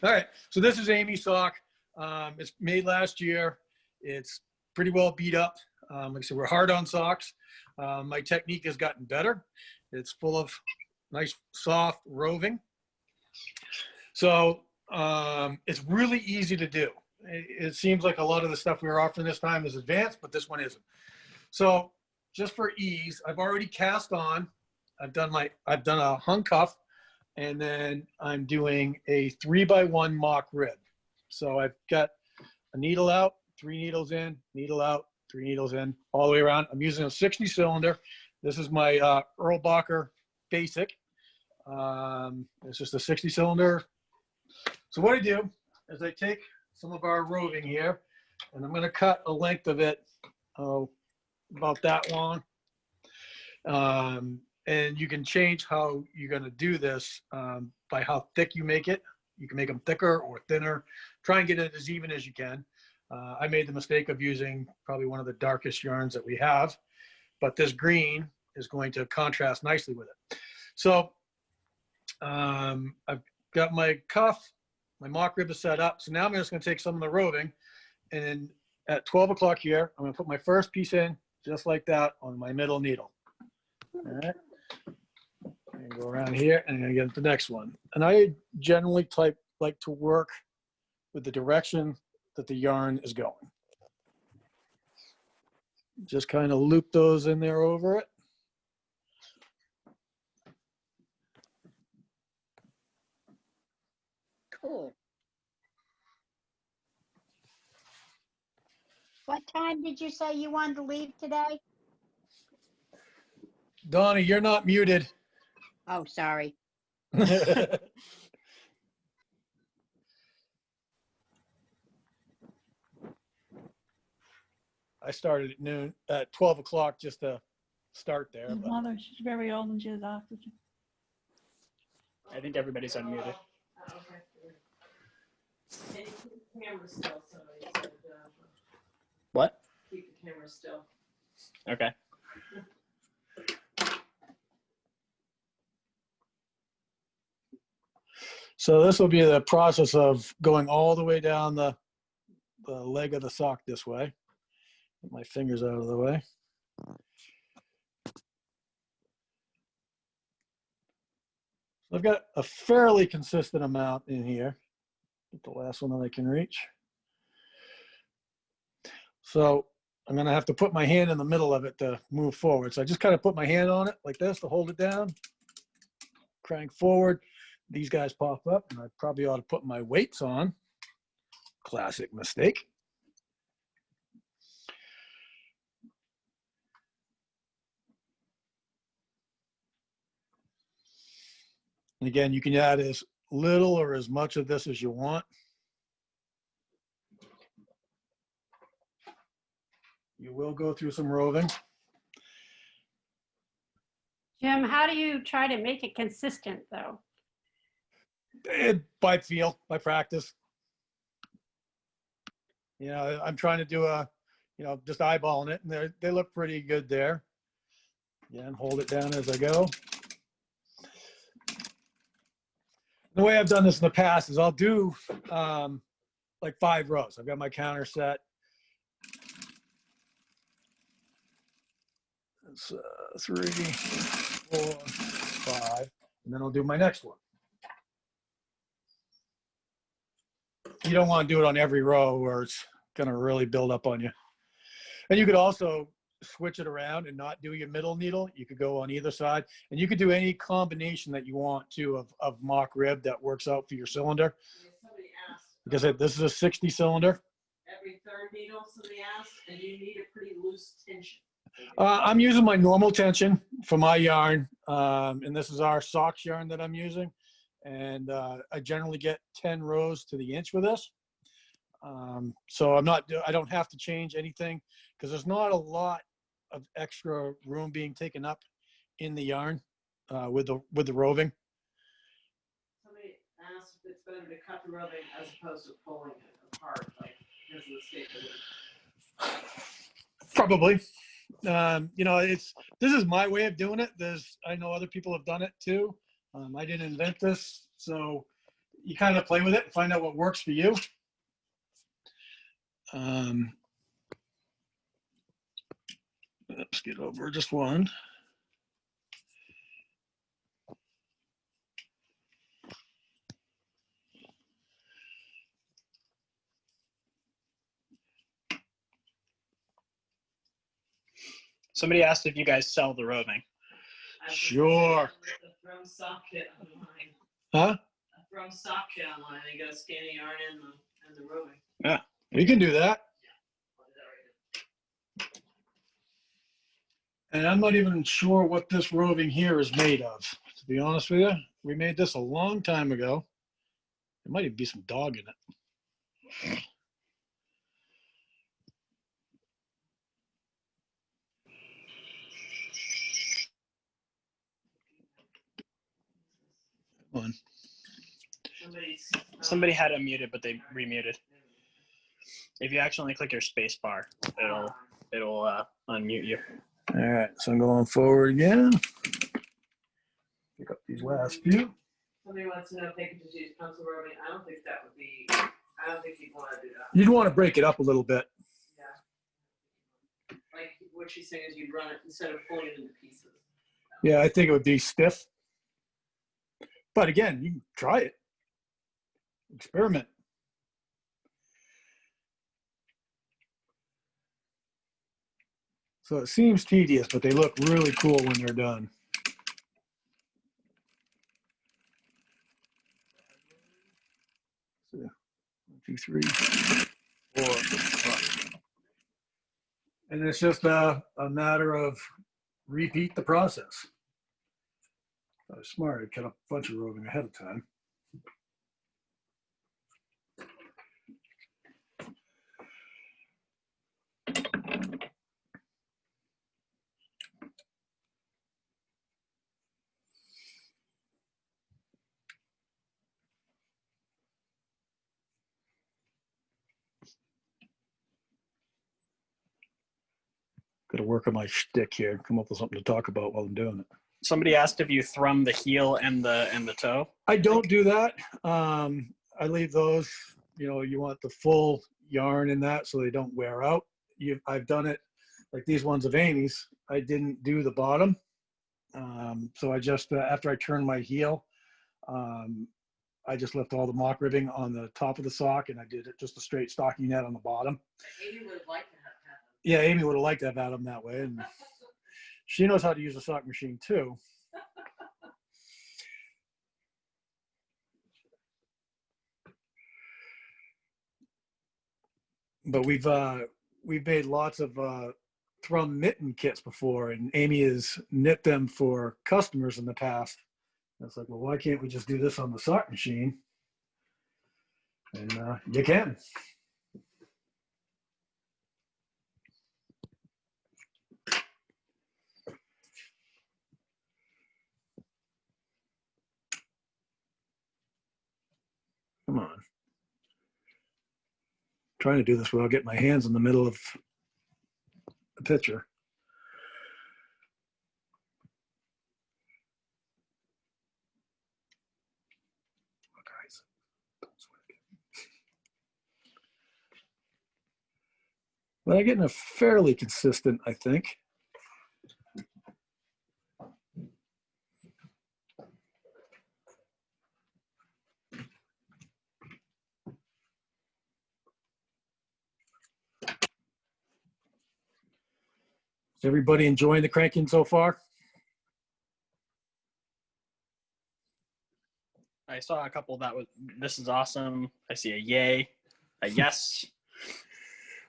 All right, so this is Amy's sock. It's made last year. It's pretty well beat up. Like I said, we're hard on socks. My technique has gotten better. It's full of nice, soft roving. So it's really easy to do. It seems like a lot of the stuff we were offering this time is advanced, but this one isn't. So just for ease, I've already cast on. I've done a hung cuff, and then I'm doing a 3x1 mock rib. So I've got a needle out, 3 needles in, needle out, 3 needles in, all the way around. I'm using a 60 cylinder. This is my Erlbacher Basic. It's just a 60 cylinder. So what I do is I take some of our roving here, and I'm going to cut a length of it about that long. And you can change how you're going to do this by how thick you make it. You can make them thicker or thinner. Try and get it as even as you can. I made the mistake of using probably one of the darkest yarns that we have, but this green is going to contrast nicely with it. So I've got my cuff, my mock rib is set up. So now I'm just going to take some of the roving, and then at 12 o'clock here, I'm going to put my first piece in just like that on my middle needle. All right. And go around here, and I'm going to get the next one. And I generally like to work with the direction that the yarn is going. Just kind of loop those in there over it. Cool. What time did you say you wanted to leave today? Donna, you're not muted. Oh, sorry. I started at noon, at 12 o'clock just to start there. His mother, she's very old and she has oxygen. I think everybody's unmuted. Oh, okay. And you keep the camera still, somebody said. What? Keep the camera still. Okay. So this will be the process of going all the way down the leg of the sock this way. Get my fingers out of the way. I've got a fairly consistent amount in here. Get the last one that I can reach. So I'm gonna have to put my hand in the middle of it to move forward. So I just kind of put my hand on it like this to hold it down. Crank forward. These guys pop up, and I probably ought to put my weights on. Classic mistake. And again, you can add as little or as much of this as you want. You will go through some roving. Jim, how do you try to make it consistent though? By feel, by practice. You know, I'm trying to do just eyeballing it, and they look pretty good there. Again, hold it down as I go. The way I've done this in the past is I'll do like 5 rows. I've got my counter set. It's 3, 4, 5, and then I'll do my next one. You don't want to do it on every row or it's going to really build up on you. And you could also switch it around and not do your middle needle. You could go on either side, and you could do any combination that you want to of mock rib that works out for your cylinder. Somebody asked. Because this is a 60 cylinder. Every third needle, somebody asked, and you need a pretty loose tension. I'm using my normal tension for my yarn, and this is our socks yarn that I'm using. And I generally get 10 rows to the inch with this. So I don't have to change anything because there's not a lot of extra room being taken up in the yarn with the roving. Somebody asked if it's better to cut the roving as opposed to pulling it apart, like because of the state of it. Probably. This is my way of doing it. I know other people have done it too. I didn't invent this, so you kind of play with it and find out what works for you. Let's get over just one. Somebody asked if you guys sell the roving. Sure. The Thrummed sock kit online. Huh? A Thrummed sock kit online. You got to scan the yarn and the roving. Yeah, we can do that. I'll do that right And I'm not even sure what this roving here is made of. To be honest with you, we made this a long time ago. There might even be some dog in it. Come on. Somebody had unmuted, but they remuted. If you accidentally click your space bar, it'll unmute you. All right, so I'm going forward again. Pick up these last few. Somebody wants to know if they could just use pencil roving. I don't think that would be. I don't think you'd want to do that. You'd want to break it up a little bit. Yeah. Like what she's saying is you'd run it instead of pulling it into pieces. Yeah, I think it would be stiff. But again, you can try it. Experiment. So it seems tedious, but they look really cool when they're done. So, 1, 2, 3, 4. And it's just a matter of repeat the process. I was smart. I cut up a bunch of roving ahead of time. Got to work on my shtick here. Come up with something to talk about while I'm doing it. Somebody asked if you thrum the heel and the toe. I don't do that. I leave those. You know, you want the full yarn in that so they don't wear out. I've done it like these ones of Amy's. I didn't do the bottom. So I just, after I turned my heel, I just left all the mock ribbing on the top of the sock and I did it just a straight stocking net on the bottom. Amy would have liked to have them. Yeah, Amy would have liked to have had them that way. And she knows how to use a sock machine too. But we've made lots of Thrummed mitten kits before, and Amy has knit them for customers in the past. And it's like, well, why can't we just do this on the sock machine? And you can. Come on. Trying to do this without getting my hands in the middle of the picture. Oh, guys, don't sweat. But I'm getting a fairly consistent, I think. Is everybody enjoying the cranking so far? I saw a couple that was, this is awesome. I see a yay, a yes.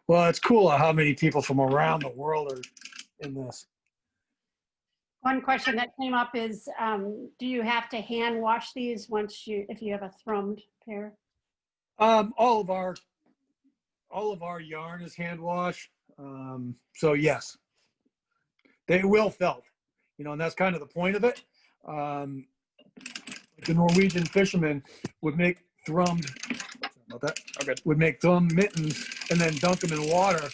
Well, it's cool how many people from around the world are in this. One question that came up is, do you have to hand wash these if you have a thrummed pair? All of our yarn is hand wash. So yes, they will felt, you know, and that's kind of the point of it. The Norwegian fishermen would make Thrummed, would make Thrummed mittens and then dunk them in water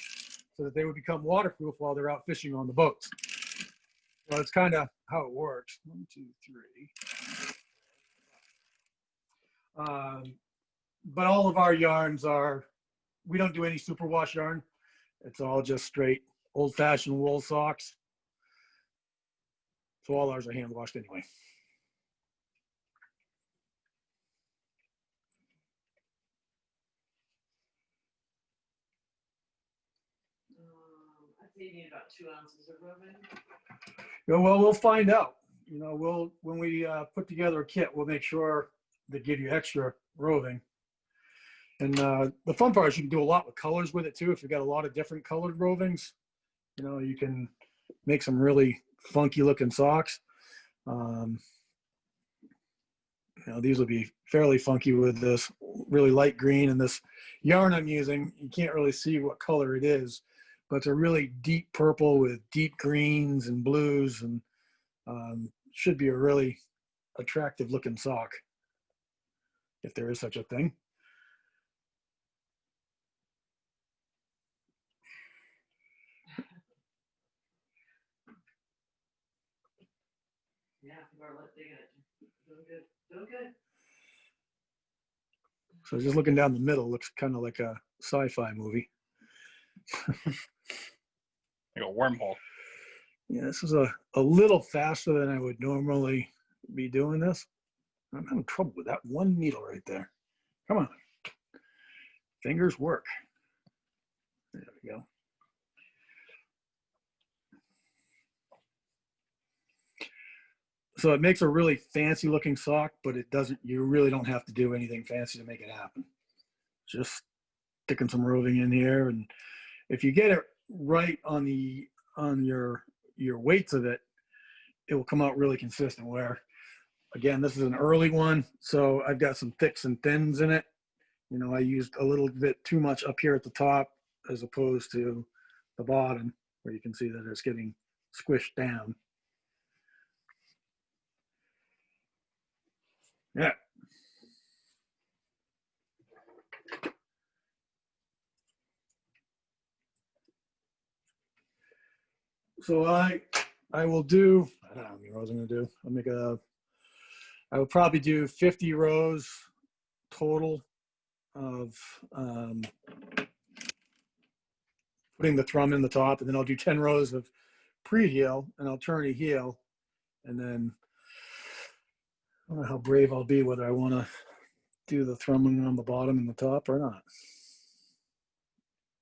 so that they would become waterproof while they're out fishing on the boats. So that's kind of how it works. 1, 2, But all of our yarns are, we don't do any superwash yarn. It's all just straight old-fashioned wool socks. So all ours are hand washed anyway. I'd say you need about 2 ounces of roving. Yeah, well, we'll find out. You know, when we put together a kit, we'll make sure they give you extra roving. And the fun part is you can do a lot with colors with it too. If you've got a lot of different colored rovings, you know, you can make some really funky looking socks. You know, these will be fairly funky with this really light green, and this yarn I'm using, you can't really see what color it is, but it's a really deep purple with deep greens and blues, and should be a really attractive looking sock, if there is such a thing. Yeah, people are digging it. Doing good. Doing good. So just looking down the middle, looks kind of like a sci-fi movie. Like a wormhole. Yeah, this is a little faster than I would normally be doing this. I'm having trouble with that one needle right there. Come on. Fingers work. There we go. So it makes a really fancy looking sock, but it doesn't, you really don't have to do anything fancy to make it happen. Just sticking some roving in here, and if you get it right on your weights of it, it will come out really consistent. Where again, this is an early one, so I've got some thicks and thins in it. You know, I used a little bit too much up here at the top as opposed to the bottom, where you can see that it's getting squished down. Yeah. So I will do, I don't know how many rows I'm gonna do. I will probably do 50 rows total of putting the thrum in the top, and then I'll do 10 rows of pre-heel, and I'll turn a heel, and then I don't know how brave I'll be whether I want to do the thrumming on the bottom and the top or not.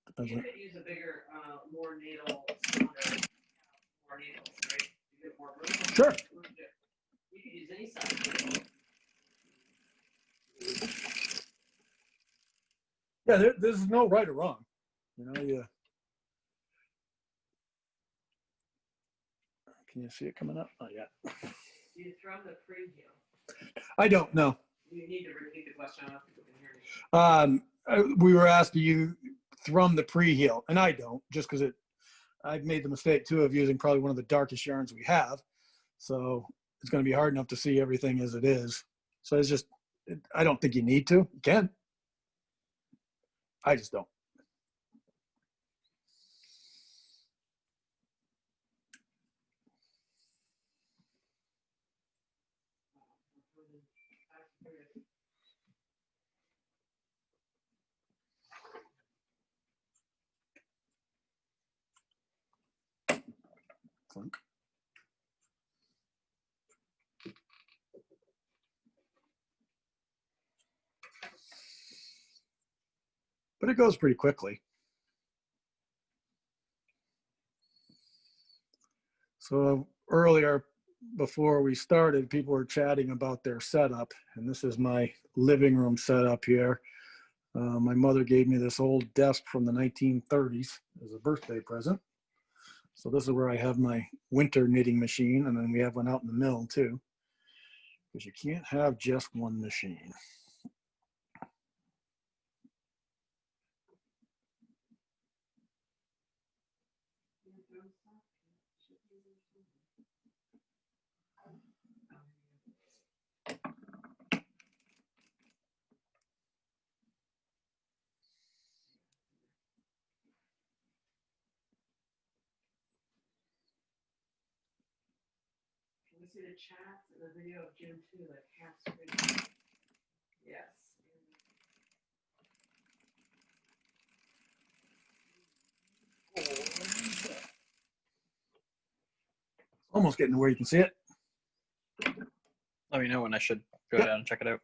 Depends You on, could use a bigger, more needle cylinder, more needles, right? You get more room. Sure. You could use any size. yeah, there's no right or wrong. You know, yeah. Can you see it coming up? Not yet. Do you thrum the pre-heel? I don't know. You need to repeat the question. I don't think we can hear you. We were asked, do you thrum the pre-heel? And I don't, just because I've made the mistake too of using probably one of the darkest yarns we have. So it's going to be hard enough to see everything as it is. So it's just, I don't think you need to. You can. I just don't. But it goes pretty quickly. So earlier, before we started, people were chatting about their setup, and this is my living room setup here. My mother gave me this old desk from the 1930s as a birthday present. So this is where I have my winter knitting machine, and then we have one out in the mill too, because you can't have just one machine. Can we see the chats and the video of June 2, like half screen? Yes. Almost getting to where you can see it. Let me know when I should go Yep. down and check it out.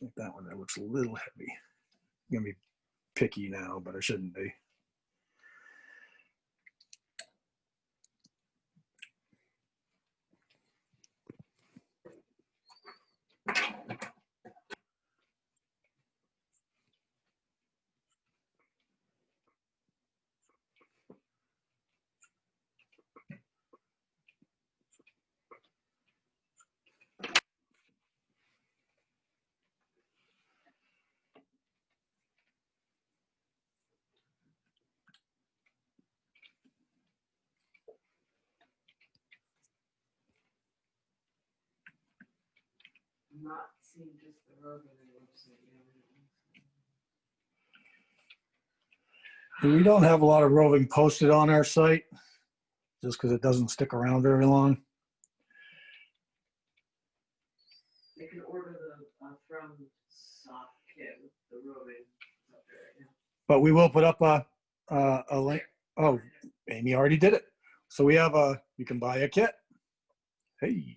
Like that one, that looks a little heavy. I'm gonna be picky now, but I shouldn't be. I'm not seeing just the roving on the website yet. We don't have a lot of roving posted on our site, just because it doesn't stick around very long. They can order the Thrummed soft kit with the roving up there right now. But we will put up a link. Oh, Amy already did it. So we have you can buy a kit. Hey.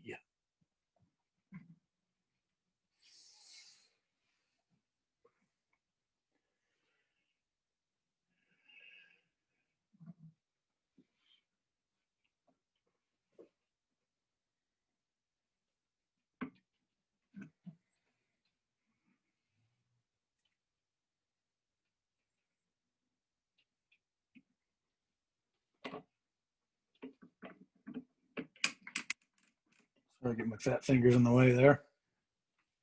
Sorry, get my fat fingers in the way there.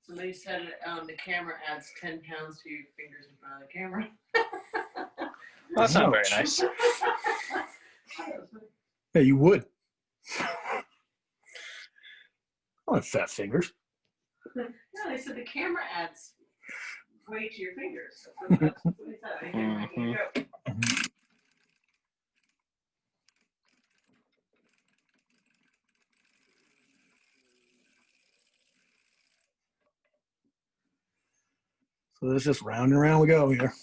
So they said the camera adds 10 pounds to your fingers in front of the camera. Well, that's not very Ouch. nice. Yeah, you would. I have fat fingers. No, they said the camera adds weight to your fingers. That's what they said. I think they were making a joke. So it's just round and round we go here.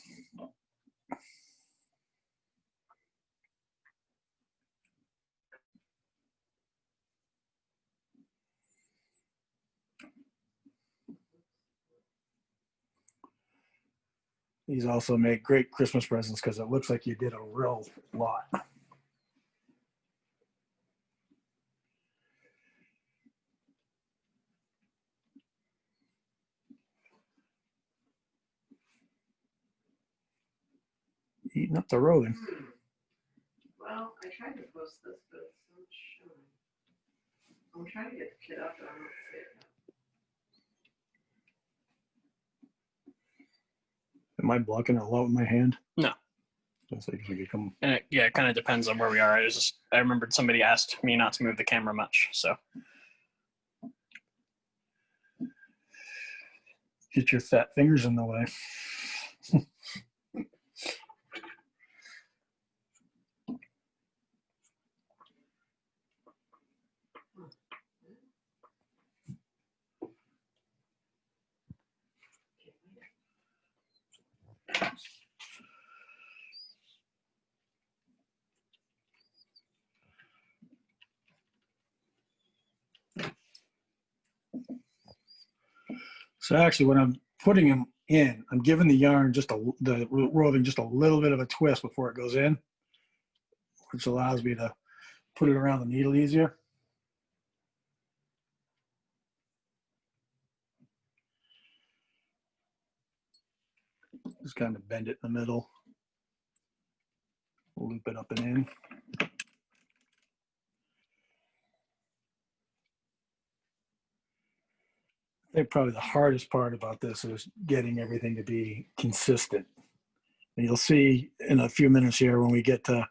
These also make great Christmas presents because it looks like you did a real lot. Eating up the roving. Well, I tried to post this, but it's not showing. I'm trying to get the kid up, but I don't see it. Am I blocking it a lot with my hand? No. So you can come. And it kind of depends on where we are. I remembered somebody asked me not to move the camera much, so. Get your fat fingers in the way. So actually, when I'm putting them in, I'm giving the yarn the roving just a little bit of a twist before it goes in, which allows me to put it around the needle easier. Just kind of bend it in the middle, loop it up and in. I think probably the hardest part about this is getting everything to be consistent. And you'll see in a few minutes here when we get to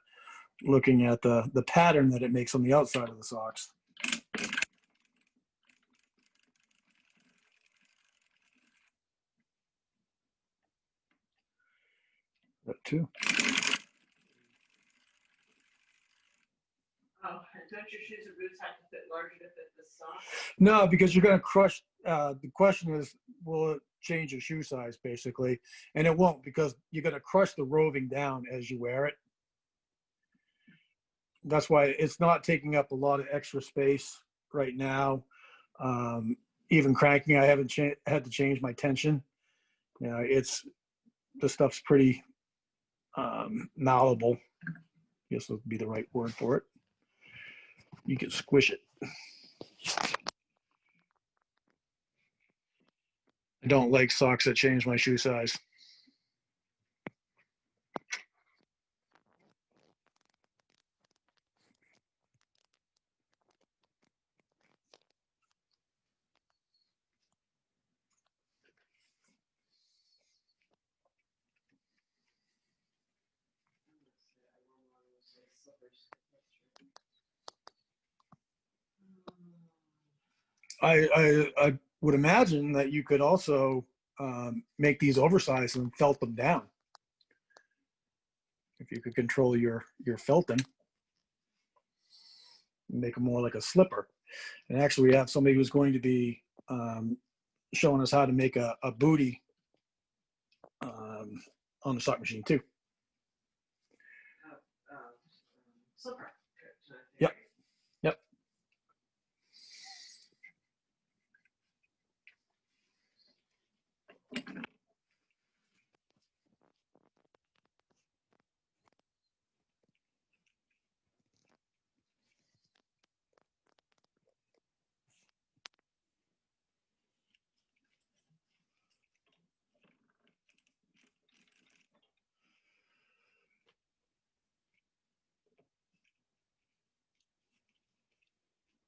looking at the pattern that it makes on the outside of the socks. That too. Oh, don't your shoes or boots have to fit larger to fit the sock? No, because you're going to crush. The question is, will it change your shoe size, basically? And it won't, because you're going to crush the roving down as you wear it. That's why it's not taking up a lot of extra space right now. Even cranking, I haven't had to change my tension. You know, the stuff's pretty malleable. I guess would be the right word for it. You can squish it. I don't like socks that change my shoe size. I would imagine that you could also make these oversized and felt them down. If you could control your felting, make them more like a slipper. And actually, we have somebody who's going to be showing us how to make a booty on the sock machine too. Slipper. Yep. Yep.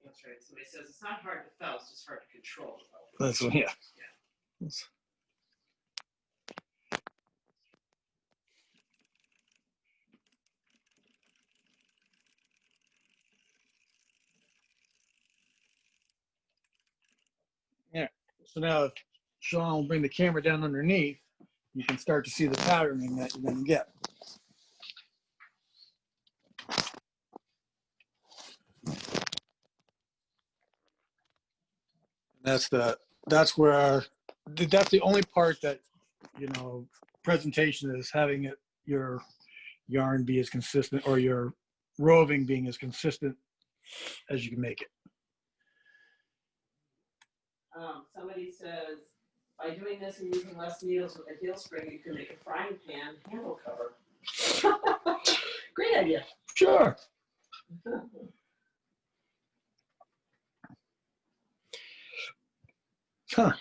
That's right. Somebody says it's not hard to felt, it's just hard to control. That's yeah. Yeah. So now if Sean will bring the camera down underneath, you can start to see the patterning that you're going to get. That's the only part that, you know, presentation is having it, your yarn be as consistent, or your roving being as consistent as you can make it. Somebody says, by doing this and using less needles with a heel spring, you can make a frying pan handle cover. Great idea. Sure. Huh.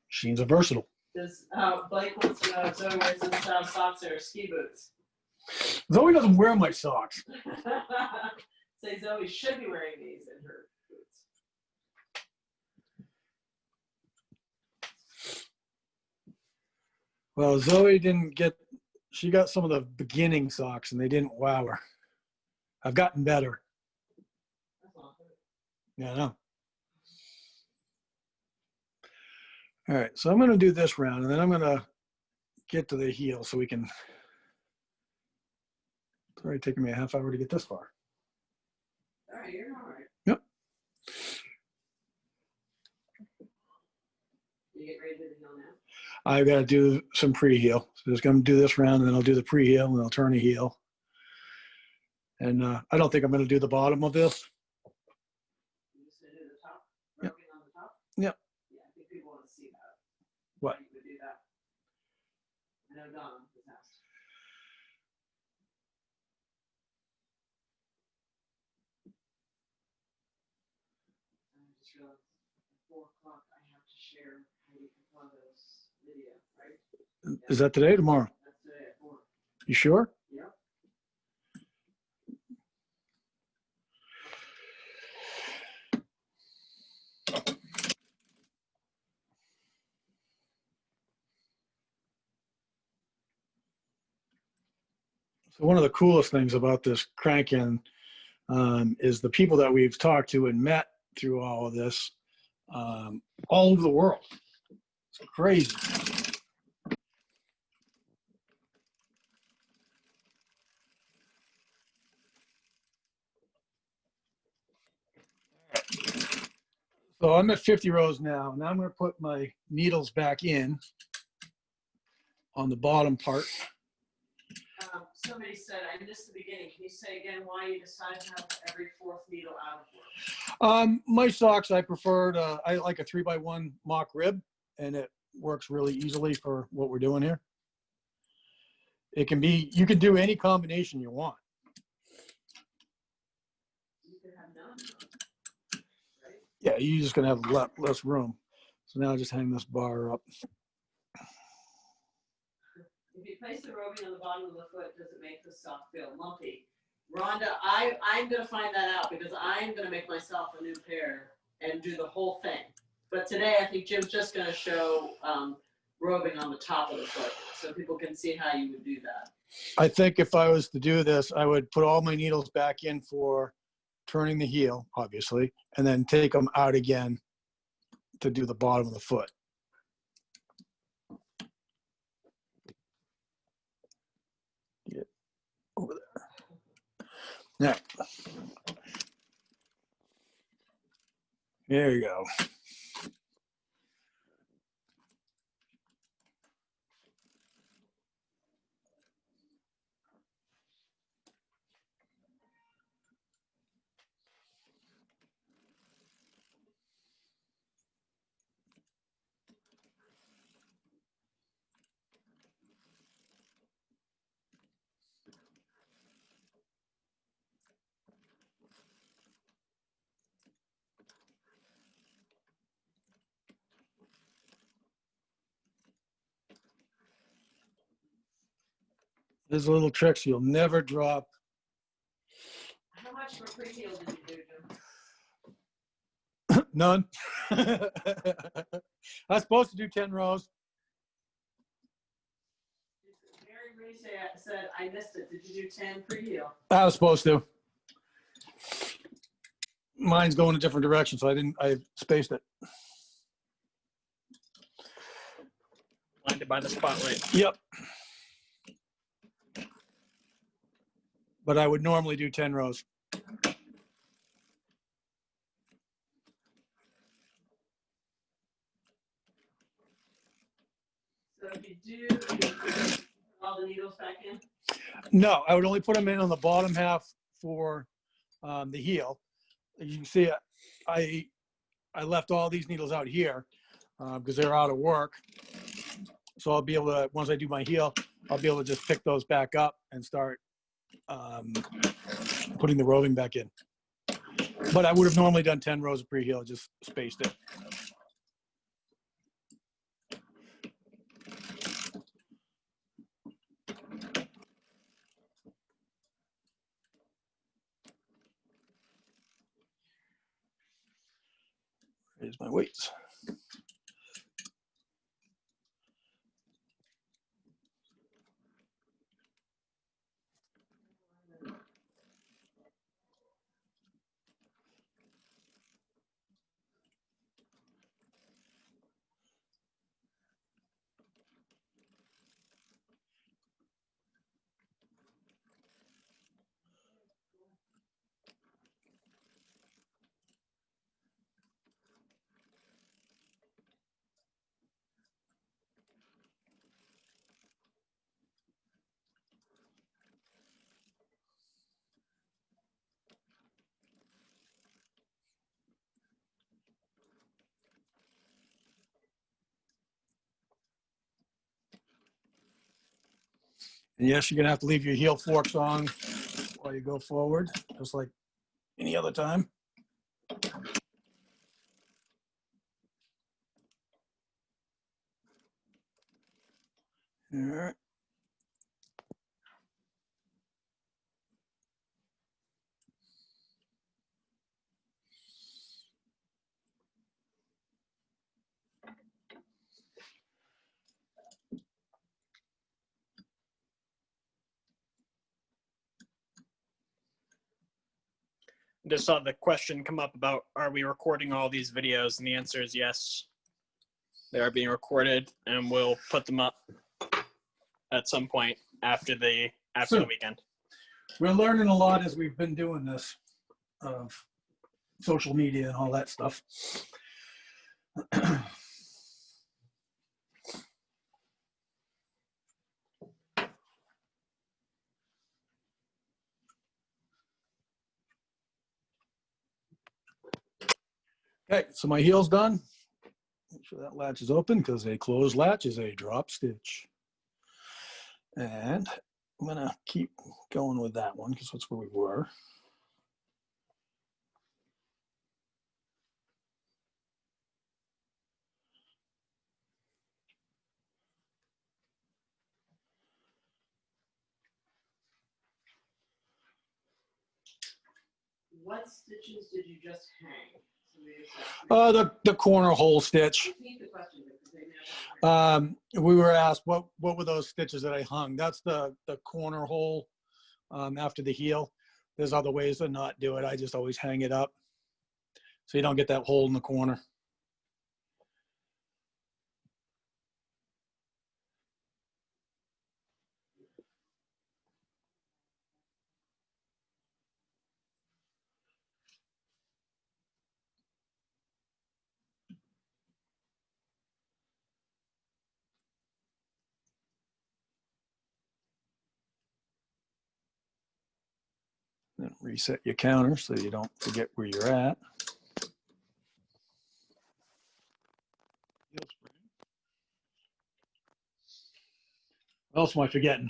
Machines are versatile. Does Blake wants to know if Zoe wears some style socks or ski boots? Zoe doesn't wear my socks. Say Zoe should be wearing these in her boots. Well, Zoe didn't get, she got some of the beginning socks and they didn't wow her. I've gotten better. That's awesome. Yeah, I know. All right, so I'm going to do this round and then I'm going to get to the heel so we can. It's already taken me a half hour to get this far. All right, you're all right. Yep. You get ready to do the heel now? I've got to do some pre-heel. So just going to do this round and then I'll do the pre-heel and I'll turn a heel. And I don't think I'm going to do the bottom of this. You just gonna do the top? Yep. Working on the top? Yep. Yeah, I think people want to see that. What? You would do that. I know Don was asked. I just realized at 4 o'clock I have to share Heidi Capado's video, right? Is that today or tomorrow? That's today at 4. You sure? Yep. So one of the coolest things about this crank-in is the people that we've talked to and met through all of this all over the world. It's crazy. So I'm at 50 rows now. Now I'm going to put my needles back in on the bottom part. Somebody said, I missed the beginning. Can you say again why you decided to have every fourth needle out of work? My socks, I preferred, I like a 3x1 mock rib, and it works really easily for what we're doing here. It can be, you can do any combination you want. You could have none. Right? Yeah, you're just going to have less room. So now I just hang this bar up. If you place the roving on the bottom of the foot, does it make the sock feel lumpy? Rhonda, I'm going to find that out because I'm going to make myself a new pair and do the whole thing. But today, I think Jim's just going to show roving on the top of the foot so people can see how you would do that. I think if I was to do this, I would put all my needles back in for turning the heel, obviously, and then take them out again to do the bottom of the foot. Get over there. Now, there you go. There's little tricks you'll never drop. How much of a pre-heel did you do, Jim? None. I was supposed to do 10 rows. Mary Reese said, I missed it. Did you do 10 pre-heel? I was supposed to. Mine's going a different direction, so I spaced it. Blinded by the spotlight. Yep. But I would normally do 10 rows. So if you put all the needles back in? No, I would only put them in on the bottom half for the heel. You can see I left all these needles out here because they're out of work. So I'll be able to, once I do my heel, I'll be able to just pick those back up and start putting the roving back in. But I would have normally done 10 rows of pre-heel, just spaced it. Here's my weights. And yes, you're gonna have to leave your heel forks on while you go forward, just like any other time. All right. Just saw the question come up about, are we recording all these videos? And the answer is yes. They are being recorded, and we'll put them up at some point after the weekend. We're learning a lot as we've been doing this, of social media and all that stuff. Okay, so my heel's done. Make sure that latch is open because a closed latch is a drop stitch. And I'm gonna keep going with that one because that's where we were. What stitches did you just hang? Somebody just asked me. The corner hole stitch. Repeat the question, because they never heard. We were asked what were those stitches that I hung. That's the corner hole after the heel. There's other ways to not do it. I just always hang it up so you don't get that hole in the corner. Then reset your counter so you don't forget where you're at. What else am I forgetting?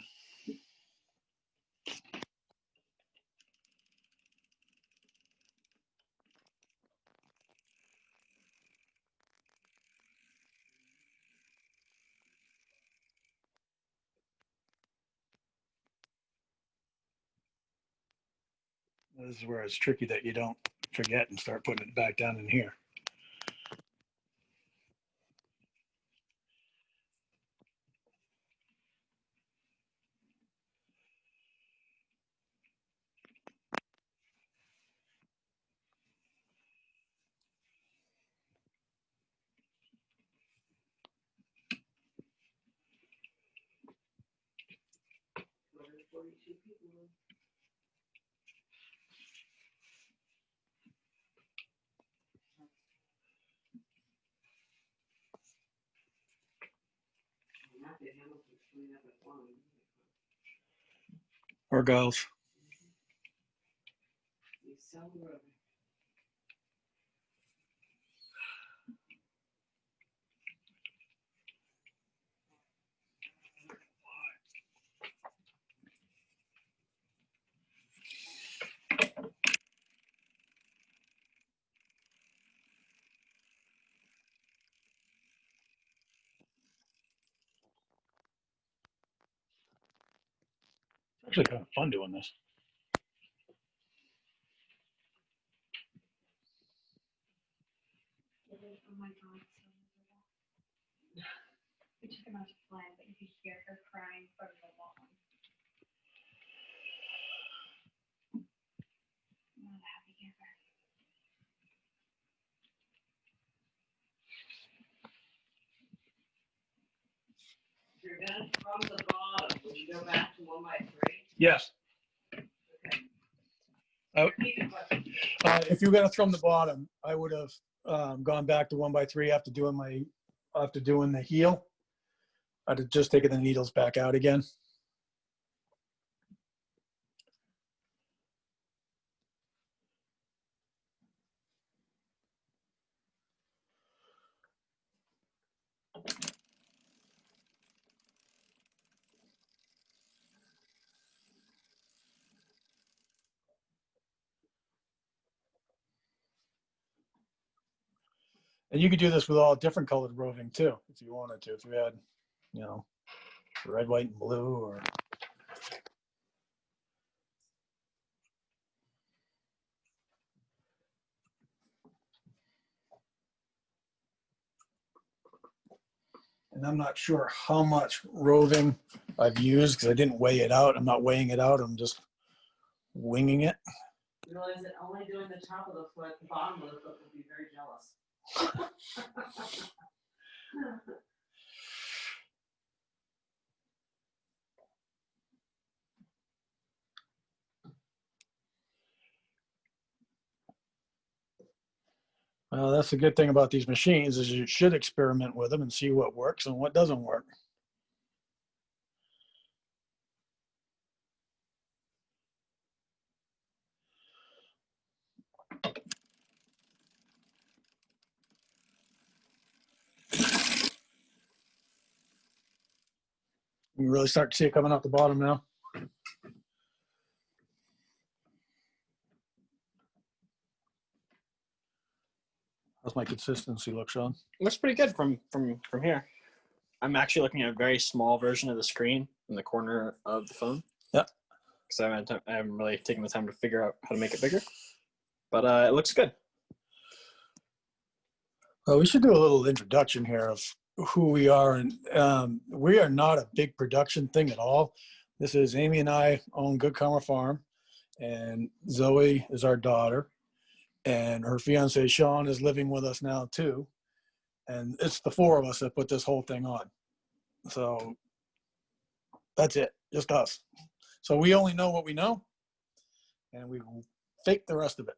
This is where it's tricky that you don't forget and start putting it back down in here. Or girls. It's actually kind of fun doing this. Oh my God, we took him out to play, but you could hear her crying from the lawn. Not a happy camper. You're done from the bottom. Would you go back to 1 by 3? Yes. Okay. Oh. Repeat the question. If you were gonna throw the bottom, I would have gone back to 1 by 3 after doing the heel. I'd have just taken the needles back out again. And you could do this with all different colored roving too, if you wanted to. If you had, you know, red, white, and blue, or and I'm not sure how much roving I've used because I didn't weigh it out. I'm not weighing it out. I'm just winging it. You realize that only doing the top of the foot, the bottom of the foot would be very jealous. Well, that's the good thing about these machines is you should experiment with them and see what works and what doesn't work. You can really start to see it coming out the bottom now. How's my consistency look, Sean? Looks pretty good from here. I'm actually looking at a very small version of the screen in the corner of the phone. Yeah. Because I haven't really taken the time to figure out how to make it bigger. But it looks good. Well, we should do a little introduction here of who we are. And we are not a big production thing at all. This is Amy and I own Good Karma Farm. And Zoe is our daughter. And her fiance, Sean, is living with us now, too. And it's the four of us that put this whole thing on. So that's it, just us. So we only know what we know, and we fake the rest of it.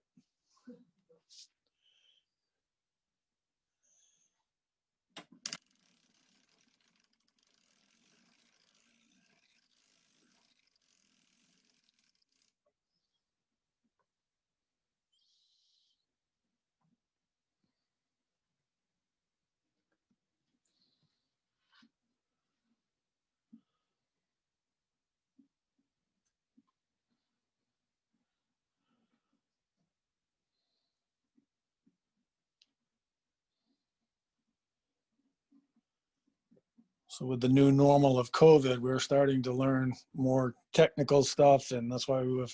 So with the new normal of COVID, we're starting to learn more technical stuff, and that's why we were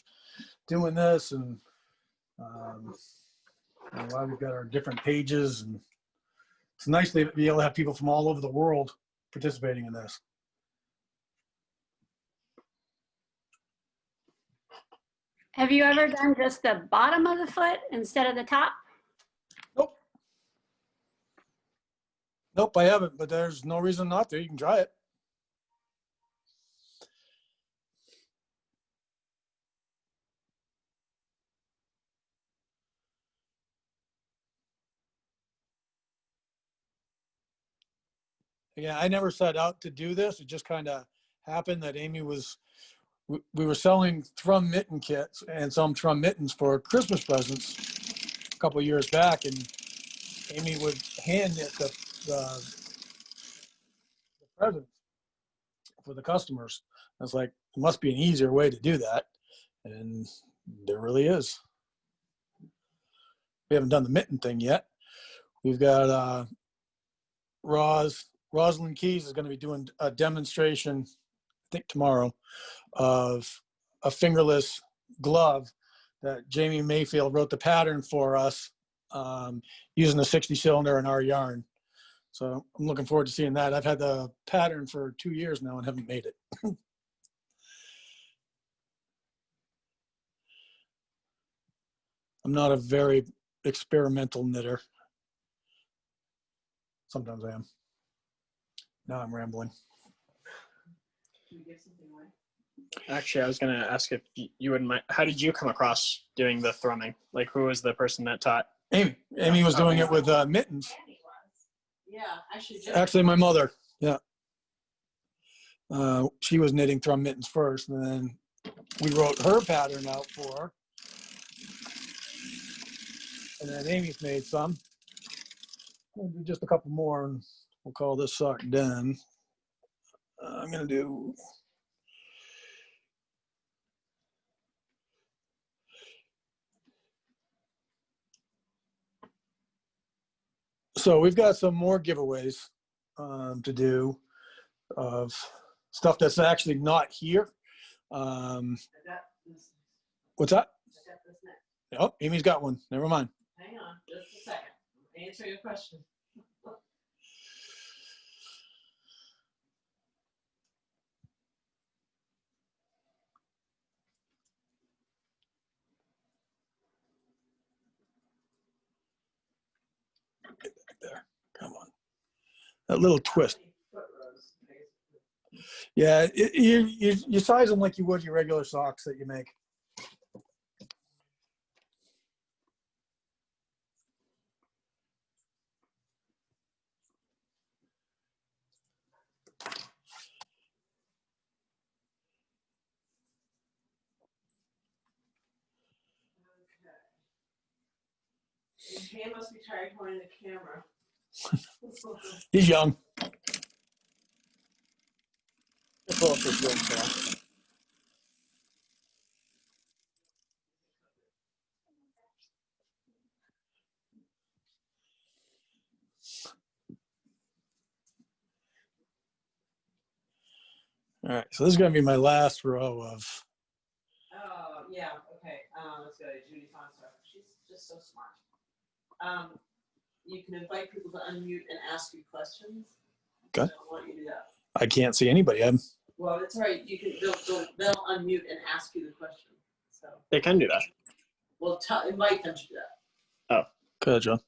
doing this, and why we've got our different pages. And it's nice to be able to have people from all over the world participating in this. Have you ever done just the bottom of the foot instead of the top? Nope. Nope, I haven't, but there's no reason not to. You can try it. Yeah, I never set out to do this. It just kind of happened that Amy was, we were selling Thrum mitten kits and some Thrum mittens for Christmas presents a couple of years back, and Amy would hand knit the presents for the customers. I was like, it must be an easier way to do that. And there really is. We haven't done the mitten thing yet. We've got Rosalind Keys is going to be doing a demonstration, I think tomorrow, of a fingerless glove that Jamie Mayfield wrote the pattern for us using the 60 cylinder and our yarn. So I'm looking forward to seeing that. I've had the pattern for 2 years now and haven't made it. I'm not a very experimental knitter. Sometimes I am. Now I'm rambling. Should we give something away? Actually, I was going to ask if you wouldn't mind. How did you come across doing the thrumming? Like, who was the person that taught? Amy. Amy was doing it with mittens. Yeah, actually. Actually, my mother. Yeah. She was knitting Thrum mittens first, and then we wrote her pattern out for her. And then Amy's made some. We'll do just a couple more, and we'll call this sock done. I'm going to do... So we've got some more giveaways to do of stuff that's actually not here. What's that? Oh, Amy's got one. Never mind. Hang on, just a second. I'll answer your question. There, come on. That little twist. Yeah, you size them like you would your regular socks that you make. Your hand must be tired holding the camera. He's young. Just pull up this room, Sarah. All right, so this is going to be my last row of. Oh, yeah, okay. Let's go to Judy Fonstar. She's just so smart. You can invite people to unmute and ask you questions. Okay. I don't want you to do that. I can't see anybody. Well, that's right. You can. They'll unmute and ask you the question. So. They can do that. Well, invite them to do that. Go ahead, John.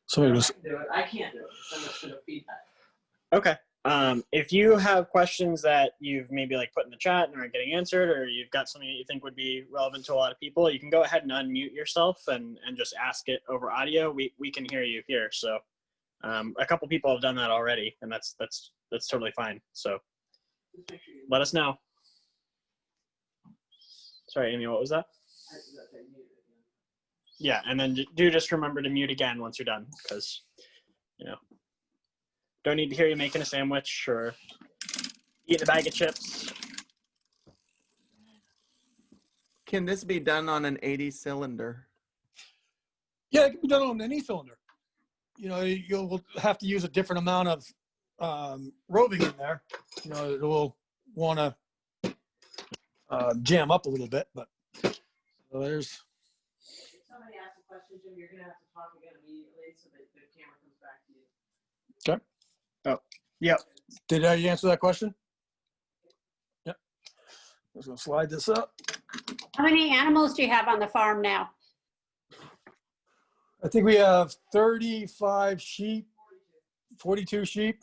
Somebody was. I can do it. I can't do it. So much for the feedback. Okay. If you have questions that you've maybe like put in the chat and aren't getting answered, or you've got something that you think would be relevant to a lot of people, you can go ahead and unmute yourself and just ask it over audio. We can hear you here. So a couple people have done that already, and that's totally fine. So Just make sure you. let us know. Sorry, Amy, what was that? I forgot to mute it. Yeah, and then do just remember to mute again once you're done, because, don't need to hear you making a sandwich or eating a bag of chips. Can this be done on an 80 cylinder? Yeah, it can be done on any cylinder. You'll have to use a different amount of roving in there. It will want to jam up a little bit, but so there's. If somebody asks a question, Jim, you're gonna have to talk again immediately so that the camera comes back to you. Okay. Oh, yep. Did I answer that question? Yep. I'm just gonna slide this up. How many animals do you have on the farm now? I think we have 35 sheep, 42 sheep,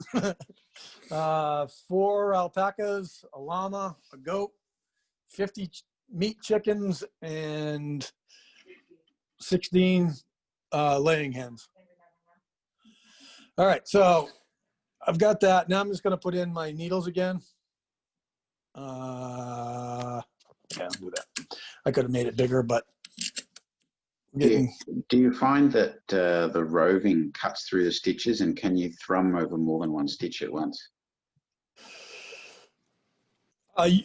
4 alpacas, a llama, a goat, 50 meat chickens, and 16 laying hens. All right, so I've got that. Now I'm just going to put in my needles again. Yeah, I'll do that. I could have made it bigger, but Do you find that the roving cuts through the stitches, and can you thrum over more than one stitch at once?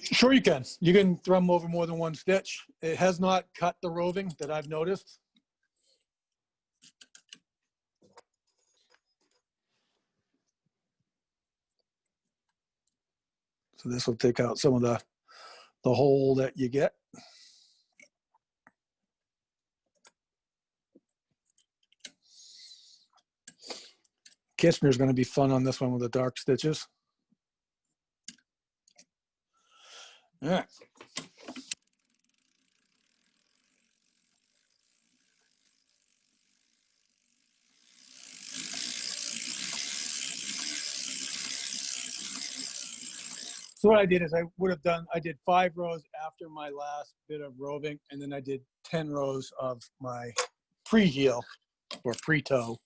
Sure you can. You can thrum over more than one stitch. It has not cut the roving that I've noticed. So this will take out some of the hole that you get. Kitchener's going to be fun on this one with the dark stitches. All right. So what I did is I did 5 rows after my last bit of roving, and then I did 10 rows of my pre-heel or pre-toe.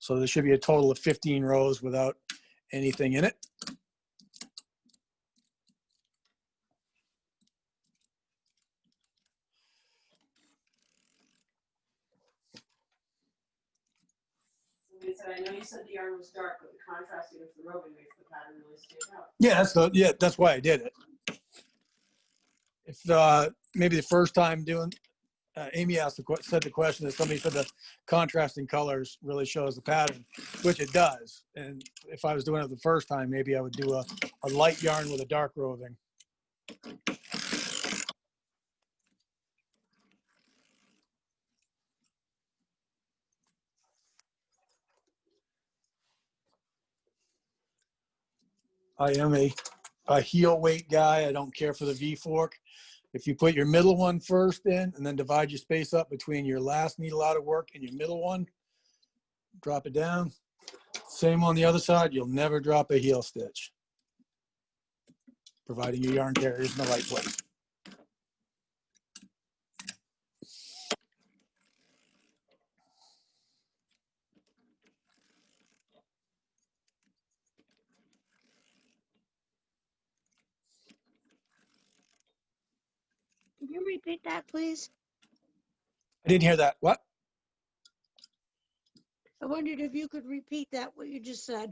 So there should be a total of 15 rows without anything in it. Somebody said, I know you said the yarn was dark, but the contrasting with the roving makes the pattern really stand out. Yeah, that's why I did it. If maybe the first time doing, Amy said the question that somebody said the contrasting colors really shows the pattern, which it does. And if I was doing it the first time, maybe I would do a light yarn with a dark roving. I am a heel weight guy. I don't care for the V fork. If you put your middle one first in and then divide your space up between your last needle out of work and your middle one, drop it down. Same on the other side, you'll never drop a heel stitch, providing your yarn carrier is in the right place. Can you repeat that, please? I didn't hear that. What? I wondered if you could repeat that, what you just said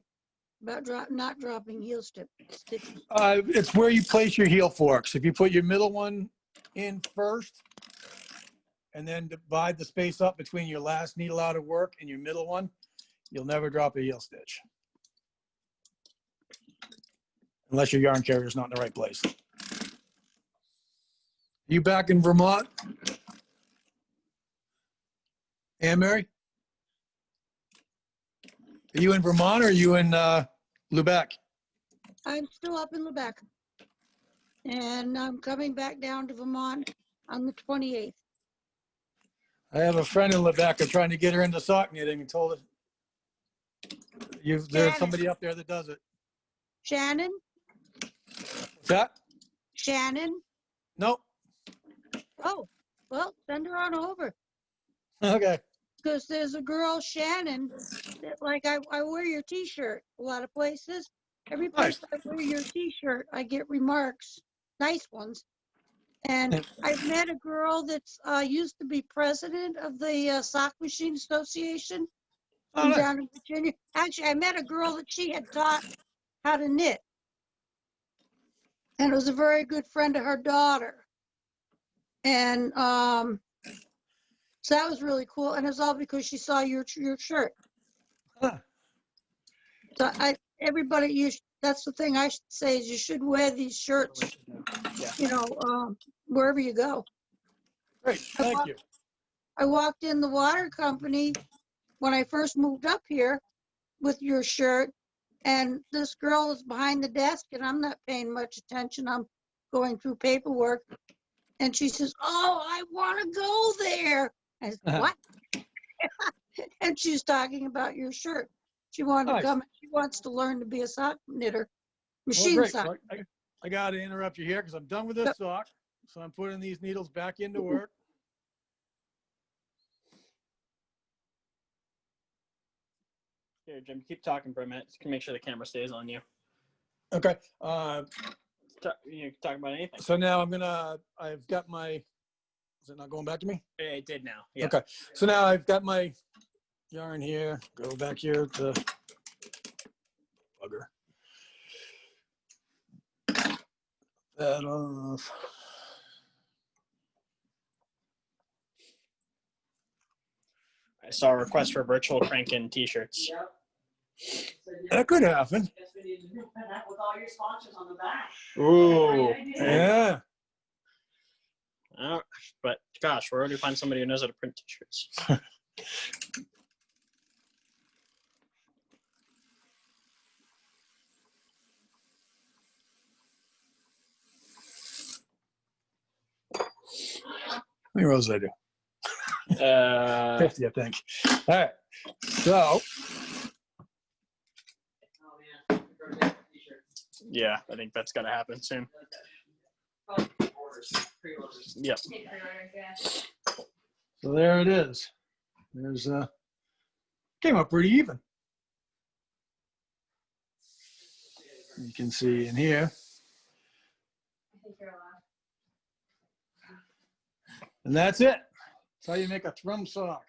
about not dropping heel stitches. It's where you place your heel forks. If you put your middle one in first and then divide the space up between your last needle out of work and your middle one, you'll never drop a heel stitch. Unless your yarn carrier is not in the right place. You back in Vermont? Anne Mary? Are you in Vermont or are you in Lubec? I'm still up in Lubec. And I'm coming back down to Vermont on the 28th. I have a friend in Lubec. I'm trying to get her into sock knitting and told her there's Shannon. somebody up there that does it. Shannon? What's that? Shannon? Nope. Oh, well, send her on over. Okay. Because there's a girl, Shannon, that like I wear your t-shirt a lot of places. Every place I wear your t-shirt, I get remarks, nice ones. And I've met a girl that's used to be president of the Sock Machine Association from down in Virginia. Actually, I met a girl that she had taught how to knit. And it was a very good friend of her daughter. And so that was really cool. And it's all because she saw your shirt. Huh. So everybody, that's the thing I should say is you should wear these shirts, you know, wherever you go. Great, thank you. I walked in the water company when I first moved up here with your shirt, and this girl was behind the desk, and I'm not paying much attention. I'm going through paperwork, and she says, "Oh, I want to go there." I said, "What?" And she's talking about your shirt. She wanted to come. She wants to learn to be a sock knitter, machine sock. Well, I got to interrupt you here because I'm done with this sock. So I'm putting these needles back into work. Here, Jim, keep talking for a minute. Just make sure the camera stays on you. Okay. You can talk about anything. So now I've got my, is it not going back to me? It did now. Yeah. Okay. So now I've got my yarn here. Go back here to bugger. That off. I saw a request for virtual crank-in t-shirts. Yep. So, That could happen. guess we need to do that with all your sponsors on the back. Ooh. Yeah. But gosh, where would we find somebody who knows how to print t-shirts? How many rows did I do? 50, I think. All right. So. Oh man. Yeah, I think that's got to happen soon. Pre-orders. Yep. Take pre-orders, yeah. So there it is. There's came up pretty even. You can see in here. I think you're allowed. And that's it. That's how you make a thrum sock.